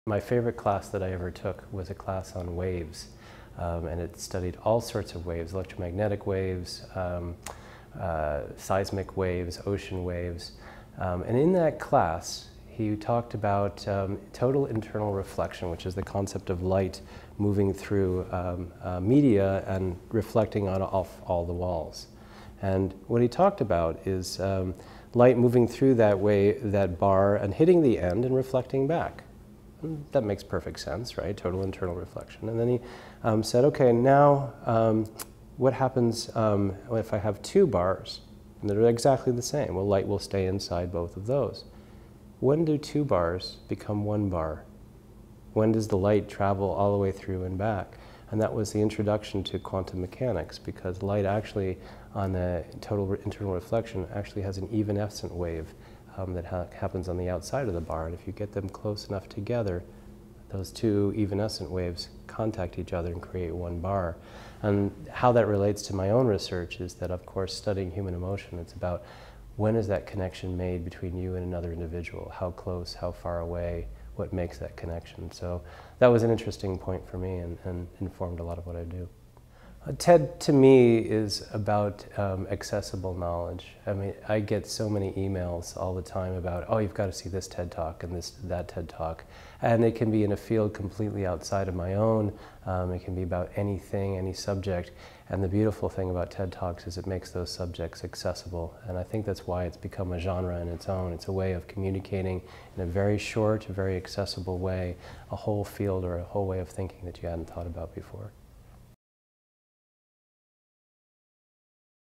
My favorite class that I ever took was a class on waves, and it studied all sorts of waves, electromagnetic waves, seismic waves, ocean waves. And in that class, he talked about total internal reflection, which is the concept of light moving through media and reflecting off all the walls. And what he talked about is light moving through that bar and hitting the end and reflecting back. That makes perfect sense, right? Total internal reflection. And then he said, okay, now what happens if I have two bars and they're exactly the same? Well, light will stay inside both of those. When do two bars become one bar? When does the light travel all the way through and back? And that was the introduction to quantum mechanics, because light actually, on the total internal reflection, actually has an evanescent wave that happens on the outside of the bar. And if you get them close enough together, those two evanescent waves contact each other and create one bar. And how that relates to my own research is that, of course, studying human emotion, it's about when is that connection made between you and another individual? How close, how far away, what makes that connection? So that was an interesting point for me and informed a lot of what I do. TED to me is about accessible knowledge. I mean, I get so many emails all the time about, oh, you've got to see this TED Talk and that TED Talk. And it can be in a field completely outside of my own. It can be about anything, any subject. And the beautiful thing about TED Talks is it makes those subjects accessible. And I think that's why it's become a genre in its own. It's a way of communicating in a very short, very accessible way, a whole field or a whole way of thinking that you hadn't thought about before.